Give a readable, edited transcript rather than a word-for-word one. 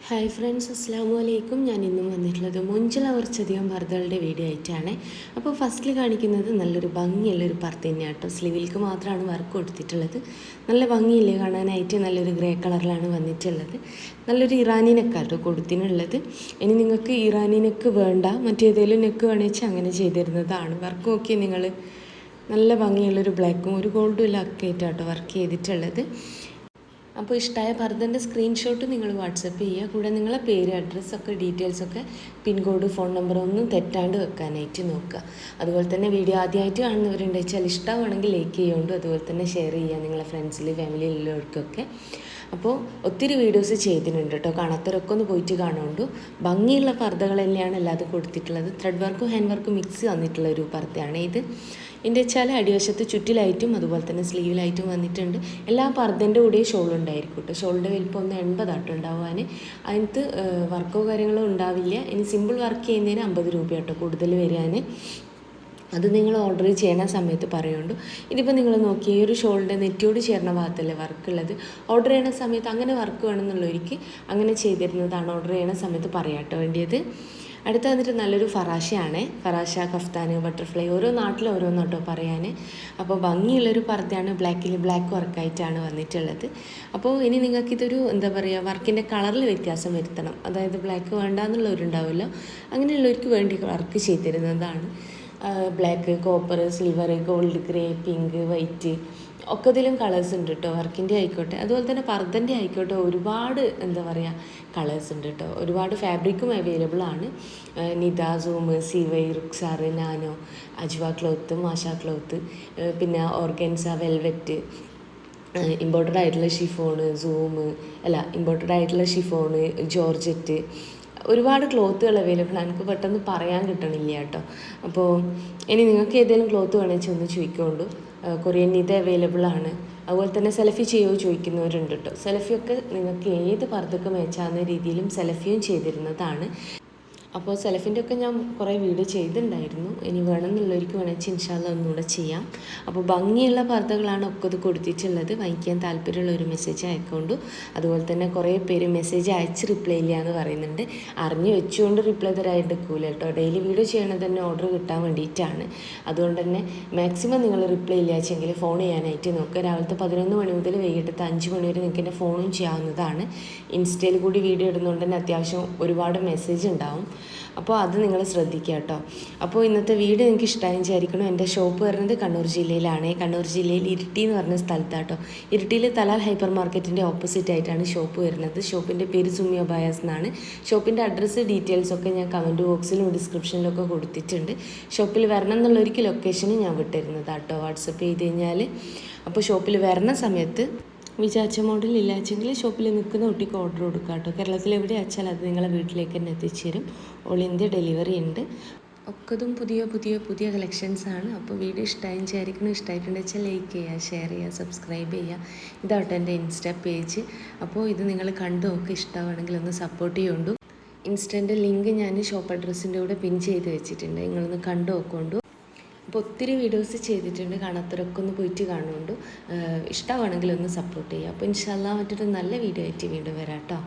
Hi friends, അസ്സാം വലൈക്കും. ഞാൻ ഇന്നും വന്നിട്ടുള്ളത് മൊഞ്ചിൽ കുറച്ചധികം പർദ്ദകളുടെ വീഡിയോ ആയിട്ടാണ്. അപ്പോൾ ഫസ്റ്റിൽ കാണിക്കുന്നത് നല്ലൊരു ഭംഗിയുള്ളൊരു പർദ്ദ തന്നെയാണ് കേട്ടോ. സ്ലീവിൽക്ക് മാത്രമാണ് വർക്ക് കൊടുത്തിട്ടുള്ളത്. നല്ല ഭംഗിയില്ലേ കാണാനായിട്ട്. നല്ലൊരു ഗ്രേ കളറിലാണ് വന്നിട്ടുള്ളത്. നല്ലൊരു ഇറാനി നെക്കാട്ടോ കൊടുത്തിനുള്ളത്. ഇനി നിങ്ങൾക്ക് ഇറാനി നെക്ക് വേണ്ട, മറ്റേതെങ്കിലും നെക്ക് വേണമെങ്കിൽ അങ്ങനെ ചെയ്തിരുന്നതാണ്. വർക്ക് നോക്കി നിങ്ങൾ, നല്ല ഭംഗിയുള്ളൊരു ബ്ലാക്കും ഒരു ഗോൾഡും എല്ലാം ഒക്കെ ആയിട്ടാട്ടോ വർക്ക് ചെയ്തിട്ടുള്ളത്. അപ്പോൾ ഇഷ്ടമായ പർദ്ദൻ്റെ സ്ക്രീൻഷോട്ട് നിങ്ങൾ വാട്സപ്പ് ചെയ്യുക. കൂടെ നിങ്ങളെ പേര്, അഡ്രസ്സൊക്കെ, ഡീറ്റെയിൽസൊക്കെ, പിൻകോഡ്, ഫോൺ നമ്പർ ഒന്നും തെറ്റാണ്ട് വെക്കാനായിട്ട് നോക്കുക. അതുപോലെ തന്നെ വീഡിയോ ആദ്യമായിട്ട് കാണുന്നവരുണ്ട് വെച്ചാൽ ഇഷ്ടമാണെങ്കിൽ ലൈക്ക് ചെയ്യുകൊണ്ട്, അതുപോലെ തന്നെ ഷെയർ ചെയ്യുക നിങ്ങളെ ഫ്രണ്ട്സിൽ, ഫാമിലിയിലുള്ളവർക്കൊക്കെ. അപ്പോൾ ഒത്തിരി വീഡിയോസ് ചെയ്തിട്ടുണ്ട് കേട്ടോ. കാണാത്തവരൊക്കെ ഒന്ന് പോയിട്ട് കാണുകൊണ്ടു. ഭംഗിയുള്ള പർദ്ദകൾ തന്നെയാണ് എല്ലാതും കൊടുത്തിട്ടുള്ളത്. ത്രെഡ് വർക്കും ഹാൻഡ് വർക്കും മിക്സ് വന്നിട്ടുള്ള ഒരു പർദ്ദയാണ് ഇത്. ഇതിൻ്റെ വെച്ചാൽ അടിവശത്ത് ചുറ്റിലായിട്ടും അതുപോലെ തന്നെ സ്ലീവിലായിട്ടും വന്നിട്ടുണ്ട്. എല്ലാ പർദ്ദൻ്റെ കൂടെയും ഷോൾ ഉണ്ടായിരിക്കും കേട്ടോ. ഷോളിൻ്റെ വലിപ്പം 1.80 ഉണ്ടാവാൻ. അതിനകത്ത് വർക്കോ കാര്യങ്ങളോ ഉണ്ടാവില്ല. ഇനി സിമ്പിൾ വർക്ക് ചെയ്യുന്നതിന് 50 രൂപ കേട്ടോ കൂടുതൽ വരാൻ. അത് നിങ്ങൾ ഓർഡർ ചെയ്യുന്ന സമയത്ത് പറയുന്നുണ്ട്. ഇതിപ്പോൾ നിങ്ങൾ നോക്കി, ഈ ഒരു ഷോളിൻ്റെ നെറ്റിയോട് ചേർന്ന ഭാഗത്തല്ലേ വർക്കുള്ളത്. ഓർഡർ ചെയ്യുന്ന സമയത്ത് അങ്ങനെ വർക്ക് വേണമെന്നുള്ളവർക്ക് അങ്ങനെ ചെയ്തിരുന്നതാണ് ഓർഡർ ചെയ്യുന്ന സമയത്ത് പറയാട്ടോ വേണ്ടിയത്. അടുത്ത വന്നിട്ട് നല്ലൊരു ഫറാഷയാണ്. ഫറാഷ, കഫ്താൻ, ബട്ടർഫ്ലൈ, ഓരോ നാട്ടിലും ഓരോന്നാട്ടോ പറയാൻ. അപ്പോൾ ഭംഗിയുള്ളൊരു പർദ്ദയാണ്. ബ്ലാക്കിൽ ബ്ലാക്ക് വർക്കായിട്ടാണ് വന്നിട്ടുള്ളത്. അപ്പോൾ ഇനി നിങ്ങൾക്കിതൊരു എന്താ പറയുക, വർക്കിൻ്റെ കളറിൽ വ്യത്യാസം വരുത്തണം. അതായത് ബ്ലാക്ക് വേണ്ടാന്നുള്ളവരുണ്ടാവുമല്ലോ, അങ്ങനെയുള്ളവർക്ക് വേണ്ടി വർക്ക് ചെയ്തിരുന്നതാണ്. Black, copper, silver, gold, grey, pink, white ഒക്കെ ഇതിലും കളേഴ്സ് ഉണ്ട് കേട്ടോ. വർക്കിൻ്റെ ആയിക്കോട്ടെ, അതുപോലെ തന്നെ പർദ്ദൻ്റെ ആയിക്കോട്ടെ, ഒരുപാട് എന്താ പറയുക കളേഴ്സ് ഉണ്ട് കേട്ടോ. ഒരുപാട് ഫാബ്രിക്കും അവൈലബിൾ ആണ്. നിത, സൂം, സിവൈ, റുക്സാർ, നാനോ, അജ്വ ക്ലോത്ത്, മാഷ ക്ലോത്ത്, പിന്നെ ഓർഗൻസ, വെൽവെറ്റ്, ഇമ്പോർട്ടഡ് ആയിട്ടുള്ള ഷിഫോണ്, ഇമ്പോർട്ടഡ് ആയിട്ടുള്ള ഷിഫോണ്, ജോർജറ്റ്, ഒരുപാട് ക്ലോത്തുകൾ അവൈലബിൾ ആണ്. എനിക്ക് പെട്ടെന്ന് പറയാൻ കിട്ടണില്ല കേട്ടോ. അപ്പോൾ ഇനി നിങ്ങൾക്ക് ഏതെങ്കിലും ക്ലോത്ത് വേണമെന്ന് ഒന്ന് ചോദിക്കൊണ്ടു. കൊറിയൻ ഇത് അവൈലബിൾ ആണ്. അതുപോലെ തന്നെ സെലഫി ചെയ്യുമോ ചോദിക്കുന്നവരുണ്ട് കേട്ടോ. സെലഫിയൊക്കെ നിങ്ങൾക്ക് ഏത് പർദ്ദക്ക് മേച്ചാവുന്ന രീതിയിലും സെലഫിയും ചെയ്തിരുന്നതാണ്. അപ്പോൾ സെലഫിൻ്റെ ഒക്കെ ഞാൻ കുറേ വീഡിയോ ചെയ്തിട്ടുണ്ടായിരുന്നു. ഇനി വേണമെന്നുള്ളവർക്ക് വേണമെങ്കിൽ ഇൻഷാല്ല ഒന്നുകൂടെ ചെയ്യാം. അപ്പോൾ ഭംഗിയുള്ള പർദ്ദകളാണ് ഒക്കെ ഇത് കൊടുത്തിട്ടുള്ളത്. വാങ്ങിക്കാൻ താല്പര്യമുള്ള ഒരു മെസ്സേജ് അയക്കൊണ്ടു. അതുപോലെ തന്നെ കുറേ പേര് മെസ്സേജ് അയച്ച് റിപ്ലൈ ഇല്ല എന്ന് പറയുന്നുണ്ട്. അറിഞ്ഞു വെച്ചുകൊണ്ട് റിപ്ലൈ തരായിട്ട് എടുക്കൂല കേട്ടോ. ഡെയിലി വീഡിയോ ചെയ്യണത് തന്നെ ഓർഡർ കിട്ടാൻ വേണ്ടിയിട്ടാണ്. അതുകൊണ്ട് തന്നെ മാക്സിമം നിങ്ങൾ റിപ്ലൈ ഇല്ല വെച്ചെങ്കിൽ ഫോൺ ചെയ്യാനായിട്ട് നോക്കുക. രാവിലത്തെ 11 മണി മുതൽ വൈകിട്ടത്തെ 5 മണി വരെ നിങ്ങൾക്ക് എൻ്റെ ഫോണും ചെയ്യാവുന്നതാണ്. ഇൻസ്റ്റയിൽ കൂടി വീഡിയോ ഇടുന്നതുകൊണ്ട് തന്നെ അത്യാവശ്യം ഒരുപാട് മെസ്സേജ് ഉണ്ടാവും. അപ്പോൾ അത് നിങ്ങൾ ശ്രദ്ധിക്കുക കേട്ടോ. അപ്പോൾ ഇന്നത്തെ വീഡിയോ നിങ്ങൾക്ക് ഇഷ്ടമായി വിചാരിക്കണം. എൻ്റെ ഷോപ്പ് വരുന്നത് കണ്ണൂർ ജില്ലയിലാണ്. കണ്ണൂർ ജില്ലയിൽ ഇരിട്ടി എന്ന് പറഞ്ഞ സ്ഥലത്താട്ടോ. ഇരിട്ടിയിൽ തലാൽ ഹൈപ്പർ മാർക്കറ്റിൻ്റെ ഓപ്പോസിറ്റ് ആയിട്ടാണ് ഷോപ്പ് വരുന്നത്. ഷോപ്പിൻ്റെ പേര് സുമിയ ബയാസ് എന്നാണ്. ഷോപ്പിൻ്റെ അഡ്രസ്സ്, ഡീറ്റെയിൽസൊക്കെ ഞാൻ കമൻറ്റ് ബോക്സിലും ഡിസ്ക്രിപ്ഷനിലൊക്കെ കൊടുത്തിട്ടുണ്ട്. ഷോപ്പിൽ വരണം എന്നുള്ളവർക്ക് ലൊക്കേഷന് ഞാൻ വിട്ടിരുന്നത് കേട്ടോ, വാട്സപ്പ് ചെയ്ത് കഴിഞ്ഞാൽ. അപ്പോൾ ഷോപ്പിൽ വരുന്ന സമയത്ത് വിചാരിച്ച മോഡൽ ഇല്ലാച്ചെങ്കിൽ ഷോപ്പിൽ നിൽക്കുന്ന കുട്ടിക്ക് ഓർഡർ കൊടുക്കുക കേട്ടോ. കേരളത്തിൽ എവിടെ അയച്ചാൽ അത് നിങ്ങളെ വീട്ടിലേക്ക് തന്നെ എത്തിച്ചേരും. ഓൾ ഇന്ത്യ ഡെലിവറി ഉണ്ട്. ഒക്കതും പുതിയ പുതിയ പുതിയ കളക്ഷൻസാണ്. അപ്പോൾ വീഡിയോ ഇഷ്ടമായി വിചാരിക്കണം. ഇഷ്ടമായിട്ടുണ്ടെന്ന് വെച്ചാൽ ലൈക്ക് ചെയ്യുക, ഷെയർ ചെയ്യുക, സബ്സ്ക്രൈബ് ചെയ്യുക. ഇതാട്ടോ എൻ്റെ ഇൻസ്റ്റാ പേജ്. അപ്പോൾ ഇത് നിങ്ങൾ കണ്ടു നോക്കി, ഇഷ്ടമാണെങ്കിൽ ഒന്ന് സപ്പോർട്ട് ചെയ്യുകൊണ്ടു. ഇൻസ്റ്റൻ്റെ ലിങ്ക് ഞാൻ ഷോപ്പ് അഡ്രസ്സിൻ്റെ കൂടെ പിൻ ചെയ്ത് വെച്ചിട്ടുണ്ട്. നിങ്ങളൊന്ന് കണ്ടു നോക്കൊണ്ടു. അപ്പോൾ ഒത്തിരി വീഡിയോസ് ചെയ്തിട്ടുണ്ട്. കാണാത്തവരൊക്കെ ഒന്ന് പോയിട്ട് കാണുന്നുണ്ട്. ഇഷ്ടമാണെങ്കിൽ ഒന്ന് സപ്പോർട്ട് ചെയ്യുക. അപ്പോൾ ഇൻഷാല്ലാ മറ്റൊരു നല്ല വീഡിയോ ആയിട്ട് വീണ്ടും വരാം കേട്ടോ.